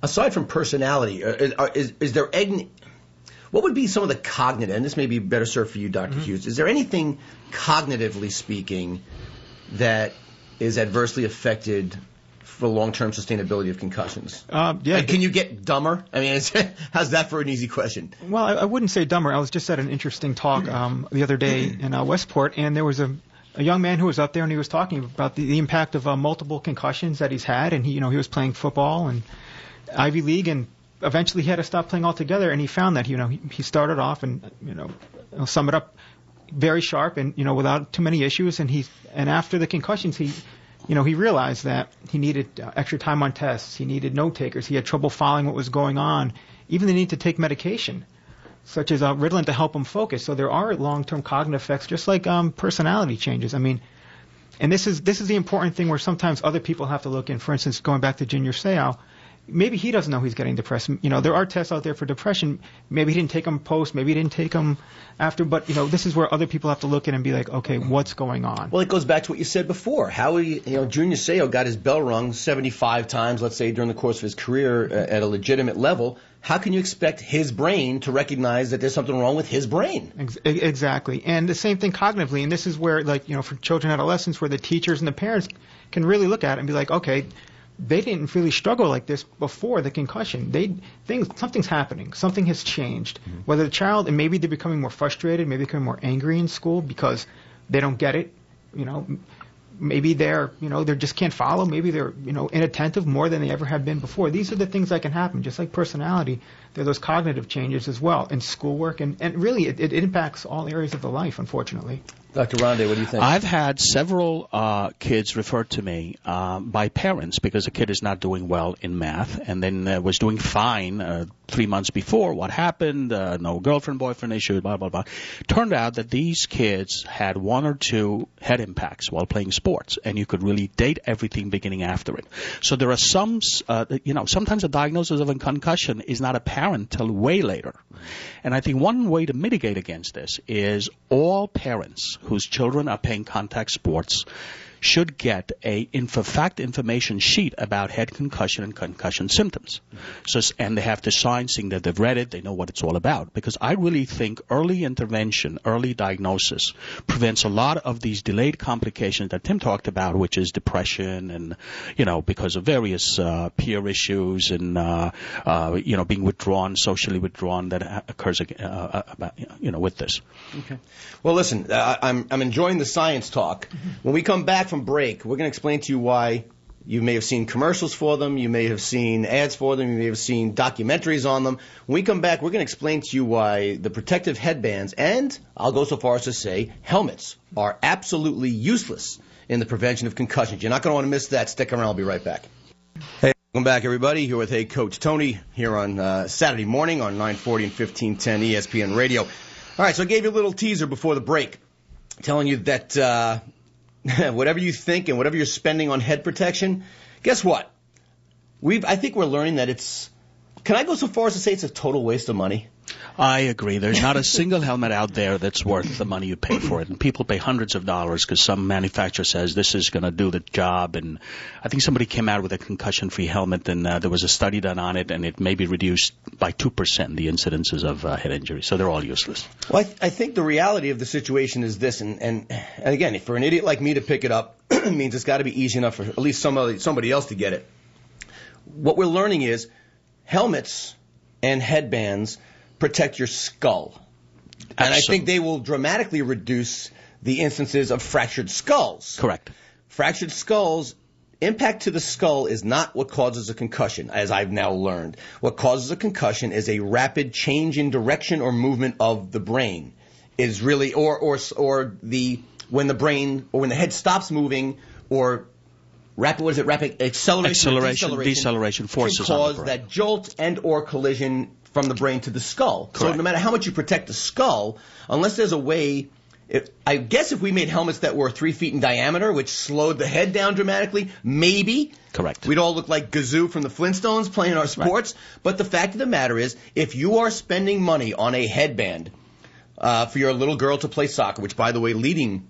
Aside from personality, is there any... What would be some of the cognitive, and this may be better served for you, Dr. Hughes, is there anything cognitively speaking that is adversely affected for long-term sustainability of concussions? Can you get dumber? How's that for an easy question? Well, I wouldn't say dumber. I was just at an interesting talk the other day in Westport, and there was a young man who was up there, and he was talking about the impact of multiple concussions that he's had, and he was playing football and Ivy League, and eventually he had to stop playing altogether, and he found that, he started off and, sum it up, very sharp and, without too many issues, and after the concussions, he realized that he needed extra time on tests, he needed note takers, he had trouble following what was going on, even the need to take medication, such as Ritalin to help him focus. So there are long-term cognitive effects, just like personality changes. And this is the important thing where sometimes other people have to look in. For instance, going back to Junior Seau, maybe he doesn't know he's getting depressed. There are tests out there for depression. Maybe he didn't take them post. Maybe he didn't take them after. But, this is where other people have to look in and be like, okay, what's going on? Well, it goes back to what you said before. How Junior Seau got his bell rung 75 times, let's say, during the course of his career at a legitimate level. how can you expect his brain to recognize that there's something wrong with his brain? Exactly. And the same thing cognitively. And this is where, for children and adolescents, where the teachers and the parents can really look at it and be like, okay, they didn't really struggle like this before the concussion. Something's happening. Something has changed. Mm-hmm. Whether the child, and maybe they're becoming more frustrated, maybe becoming more angry in school because they don't get it. Maybe they just can't follow. Maybe they're, inattentive more than they ever have been before. These are the things that can happen. Just like personality, there are those cognitive changes as well in schoolwork. And really, it impacts all areas of the life, unfortunately. Dr. Ranade, what do you think? I've had several kids referred to me by parents because a kid is not doing well in math and then was doing fine 3 months before. What happened? No girlfriend, boyfriend issue, blah, blah, blah. Turned out that these kids had 1 or 2 head impacts while playing sports, and you could really date everything beginning after it. So there are sometimes a diagnosis of a concussion is not apparent till way later. And I think one way to mitigate against this is all parents whose children are playing contact sports should get a fact information sheet about head concussion and concussion symptoms. And they have to sign saying that they've read it, they know what it's all about. Because I really think early intervention, early diagnosis prevents a lot of these delayed complications that Tim talked about, which is depression and, because of various peer issues and, being withdrawn, socially withdrawn that occurs, with this. Okay. Well, listen, I'm enjoying the science talk. When we come back from break, we're going to explain to you why you may have seen commercials for them, you may have seen ads for them, you may have seen documentaries on them. When we come back, we're going to explain to you why the protective headbands and, I'll go so far as to say, helmets are absolutely useless in the prevention of concussions. You're not going to want to miss that. Stick around. I'll be right back. Hey, welcome back, everybody. Here with Hey Coach Tony here on Saturday morning on 940 and 1510 ESPN Radio. All right, so I gave you a little teaser before the break telling you that whatever you think and whatever you're spending on head protection, guess what? I think we're learning that can I go so far as to say it's a total waste of money? I agree. There's not a single helmet out there that's worth the money you pay for it. And people pay hundreds of dollars because some manufacturer says this is going to do the job. And I think somebody came out with a concussion-free helmet, and there was a study done on it, and it may be reduced by 2% the incidences of head injury. So they're all useless. Well, I think the reality of the situation is this, and again, for an idiot like me to pick it up, it means it's got to be easy enough for at least somebody else to get it. What we're learning is helmets and headbands protect your skull. And Absolutely. I think they will dramatically reduce the instances of fractured skulls. Correct. Fractured skulls, impact to the skull is not what causes a concussion, as I've now learned. What causes a concussion is a rapid change in direction or movement of the brain. Is really when the head stops moving, or rapid acceleration forces can on cause the brain. that jolt and or collision from the brain to the skull. Correct. So no matter how much you protect the skull, unless there's a way, I guess if we made helmets that were 3 feet in diameter, which slowed the head down dramatically, maybe. Correct. We'd all look like Gazoo from the Flintstones playing our sports. Right. But the fact of the matter is, if you are spending money on a headband for your little girl to play soccer, which, by the way, leading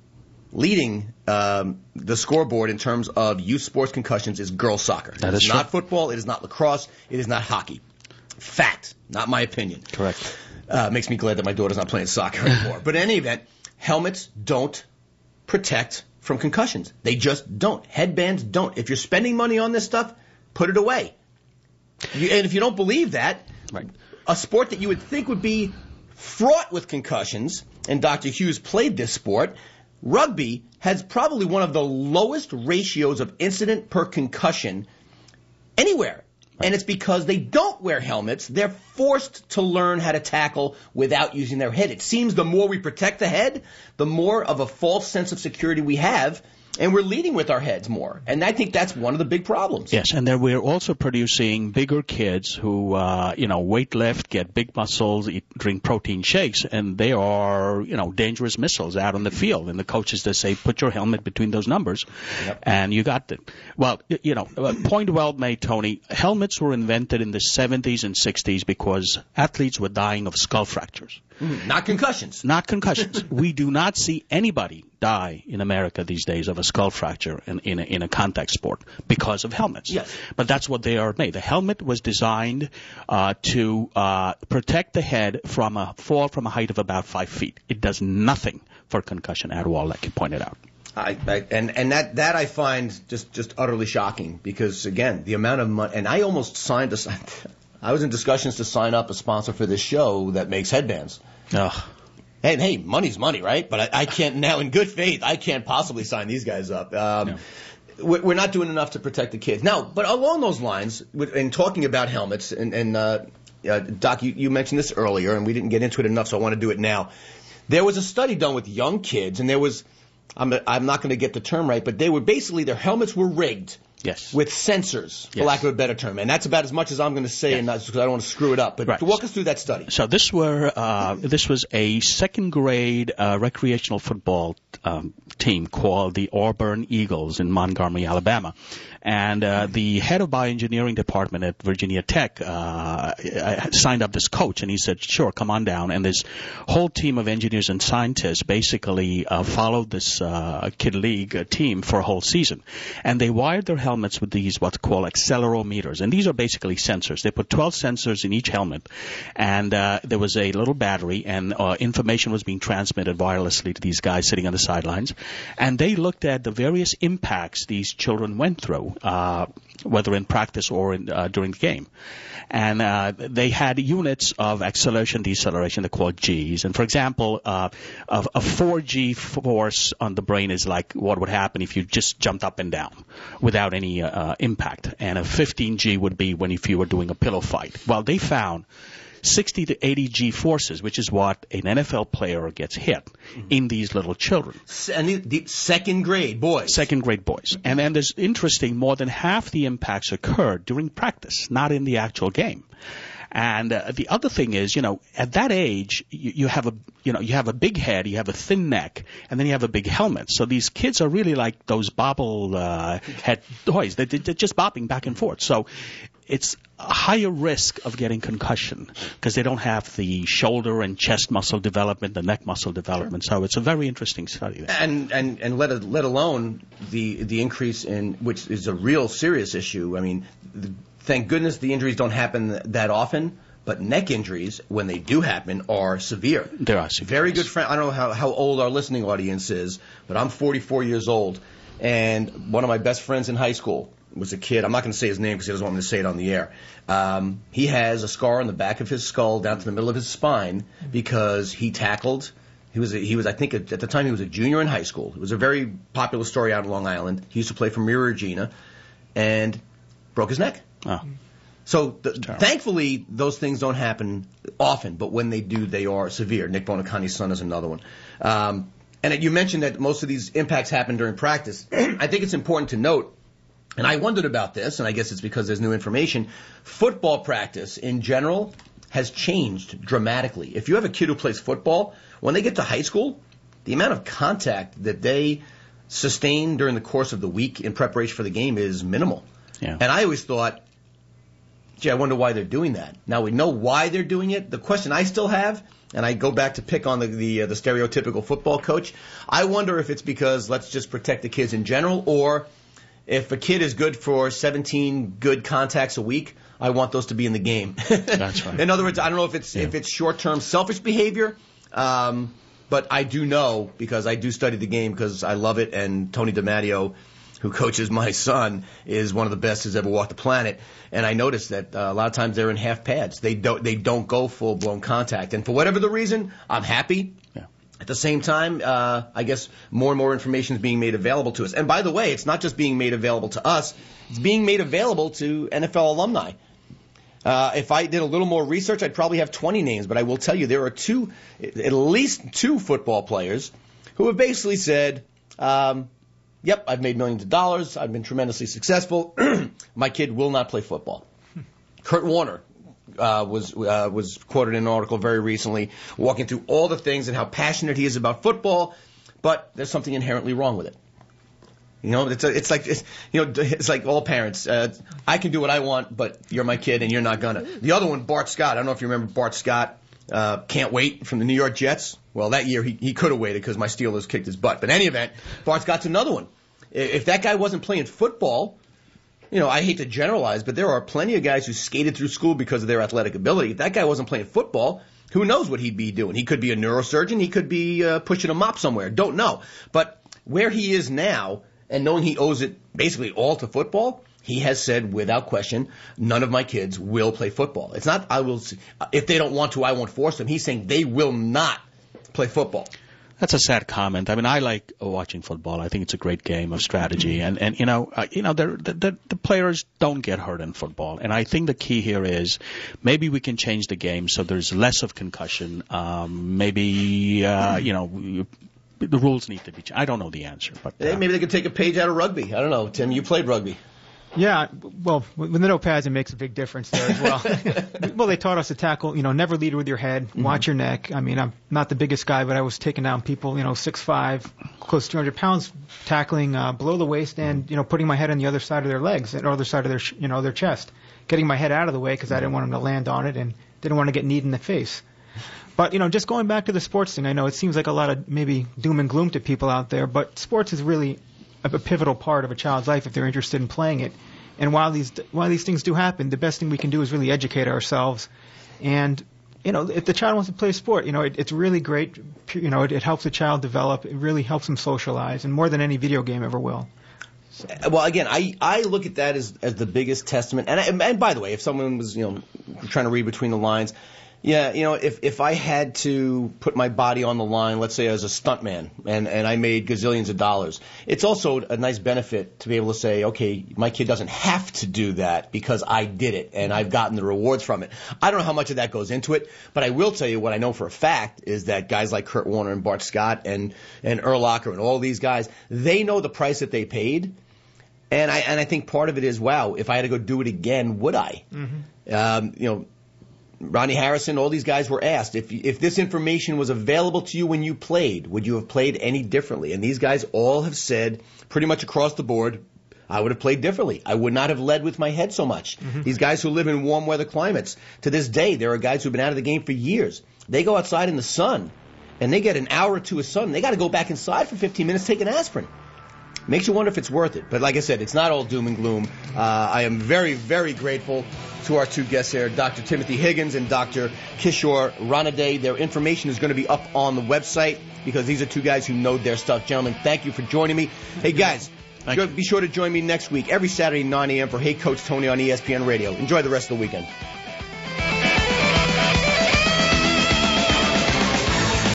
the scoreboard in terms of youth sports concussions is girls soccer. That is true. not football. It is not lacrosse. It is not hockey. Fact, not my opinion. Correct. Makes me glad that my daughter's not playing soccer anymore. But in any event, helmets don't protect from concussions. They just don't. Headbands don't. If you're spending money on this stuff, put it away. And if you don't believe that, right. A sport that you would think would be fraught with concussions, and Dr. Hughes played this sport, rugby has probably one of the lowest ratios of incident per concussion anywhere. Right. And it's because they don't wear helmets. They're forced to learn how to tackle without using their head. It seems the more we protect the head, the more of a false sense of security we have, and we're leading with our heads more. And I think that's one of the big problems. Yes, and then we're also producing bigger kids who, weight lift, get big muscles, drink protein shakes, and they are, dangerous missiles out on the field. And the coaches, they say, put your helmet between those numbers, yep. And you got it. Well, point well made, Tony. Helmets were invented in the 70s and 60s because athletes were dying of skull fractures. Not concussions. Not concussions. We do not see anybody die in America these days of a skull fracture in a contact sport because of helmets. Yes. But that's what they are made. The helmet was designed to protect the head from a fall from a height of about 5 feet. It does nothing for concussion at all, like you pointed out. And that I find just utterly shocking because, again, the amount of money, and I almost I was in discussions to sign up a sponsor for this show that makes headbands. Ugh. Hey, money's money, right? But I can't now, in good faith, I can't possibly sign these guys up. No. We're not doing enough to protect the kids. Now, but along those lines, in talking about helmets, and Doc, you mentioned this earlier, and we didn't get into it enough, so I want to do it now. There was a study done with young kids, and there was, I'm not going to get the term right, but they were basically, their helmets were rigged. Yes. With sensors, for lack of a better term. And that's about as much as I'm going to say, and that's because I don't want to screw it up. But walk us through that study. So this was a second grade recreational football team called the Auburn Eagles in Montgomery, Alabama. And the head of bioengineering department at Virginia Tech signed up this coach, and he said, sure, come on down. And this whole team of engineers and scientists basically followed this Kid League team for a whole season. And they wired their helmets with these what's called accelerometers. And these are basically sensors. They put 12 sensors in each helmet, and there was a little battery, and information was being transmitted wirelessly to these guys sitting on the sidelines. And they looked at the various impacts these children went through, whether in practice or during the game. And they had units of acceleration, deceleration, they're called Gs. And, for example, a 4G force on the brain is like what would happen if you just jumped up and down without any impact. And a 15G would be if you were doing a pillow fight. Well, they found 60 to 80 G forces, which is what an NFL player gets hit in these little children. And the second grade boys. Second grade boys. And then there's interesting, more than half the impacts occurred during practice, not in the actual game. And the other thing is, at that age, you have a big head, you have a thin neck, and then you have a big helmet. So these kids are really like those bobble head toys. They're just bobbing back and forth. So it's a higher risk of getting concussion because they don't have the shoulder and chest muscle development, the neck muscle development. So it's a very interesting study there. And let alone the increase in, which is a real serious issue. I mean, thank goodness the injuries don't happen that often, but neck injuries, when they do happen, are severe. They are severe. Very good friend. I don't know how old our listening audience is, but I'm 44 years old, and one of my best friends in high school was a kid. I'm not going to say his name because he doesn't want me to say it on the air. He has a scar on the back of his skull down to the middle of his spine because he tackled. He was I think at the time he was a junior in high school. It was a very popular story out in Long Island. He used to play for Mira Regina and broke his neck. Oh. So thankfully those things don't happen often, but when they do, they are severe. Nick Bonacani's son is another one. And you mentioned that most of these impacts happen during practice. I think it's important to note, and I wondered about this, and I guess it's because there's new information, football practice in general has changed dramatically. If you have a kid who plays football, when they get to high school, the amount of contact that they sustain during the course of the week in preparation for the game is minimal. Yeah. And I always thought, gee, I wonder why they're doing that. Now we know why they're doing it. The question I still have, and I go back to pick on the stereotypical football coach, I wonder if it's because let's just protect the kids in general, or if a kid is good for 17 good contacts a week, I want those to be in the game. That's right. In other words, I don't know if it's short-term selfish behavior, but I do know, because I do study the game because I love it, and Tony DiMatteo, who coaches my son, is one of the best who's ever walked the planet. And I noticed that a lot of times they're in half pads. They don't go full-blown contact. And for whatever the reason, I'm happy. Yeah. At the same time, I guess more and more information is being made available to us. And by the way, it's not just being made available to us. It's being made available to NFL alumni. If I did a little more research, I'd probably have 20 names. But I will tell you there are at least two football players who have basically said, yep, I've made millions of dollars. I've been tremendously successful. My kid will not play football. Kurt Warner was quoted in an article very recently, walking through all the things and how passionate he is about football, but there's something inherently wrong with it. It's like all parents. I can do what I want, but you're my kid and you're not gonna. The other one, Bart Scott. I don't know if you remember Bart Scott. Can't wait from the New York Jets. Well, that year he could have waited because my Steelers kicked his butt. But in any event, Bart Scott's another one. If that guy wasn't playing football, I hate to generalize, but there are plenty of guys who skated through school because of their athletic ability. If that guy wasn't playing football, who knows what he'd be doing? He could be a neurosurgeon. He could be pushing a mop somewhere. Don't know. But where he is now, and knowing he owes it basically all to football, he has said without question, none of my kids will play football. It's not I will. If they don't want to, I won't force them. He's saying they will not play football. That's a sad comment. I mean, I like watching football. I think it's a great game of strategy, and the players don't get hurt in football. And I think the key here is maybe we can change the game so there's less of concussion. The rules need to be changed. I don't know the answer, but maybe they could take a page out of rugby. I don't know, Tim. You played rugby. Yeah, well, with the no pads, it makes a big difference there as well. Well, they taught us to tackle, never lead with your head, watch your neck. I mean, I'm not the biggest guy, but I was taking down people, 6'5", close to 200 pounds, tackling below the waist and, putting my head on the other side of their legs and other side of their, their chest, getting my head out of the way because I didn't want them to land on it and didn't want to get kneed in the face. But, just going back to the sports thing, I know it seems like a lot of maybe doom and gloom to people out there, but sports is really a pivotal part of a child's life if they're interested in playing it. And while these things do happen, the best thing we can do is really educate ourselves. And, if the child wants to play a sport, it's really great. It helps the child develop. It really helps them socialize, and more than any video game ever will. So. Well, again, I look at that as the biggest testament. And by the way, if someone was, trying to read between the lines, yeah, if I had to put my body on the line, let's say as a stuntman, and I made gazillions of dollars, it's also a nice benefit to be able to say, okay, my kid doesn't have to do that because I did it and I've gotten the rewards from it. I don't know how much of that goes into it, but I will tell you what I know for a fact is that guys like Kurt Warner and Bart Scott and Urlacher and all these guys, they know the price that they paid. And I think part of it is, wow, if I had to go do it again, would I? Mm-hmm. Ronnie Harrison, all these guys were asked, if this information was available to you when you played, would you have played any differently? And these guys all have said, pretty much across the board, I would have played differently. I would not have led with my head so much. Mm-hmm. These guys who live in warm weather climates, to this day, there are guys who've been out of the game for years. They go outside in the sun, and they get an hour or two of sun. They got to go back inside for 15 minutes, take an aspirin. Makes you wonder if it's worth it. But like I said, it's not all doom and gloom. I am very, very grateful to our two guests here, Dr. Timothy Higgins and Dr. Kishore Ranade. Their information is going to be up on the website because these are two guys who know their stuff. Gentlemen, thank you for joining me. Hey, guys, be sure to join me next week, every Saturday, 9 a.m. for Hey Coach Tony on ESPN Radio. Enjoy the rest of the weekend.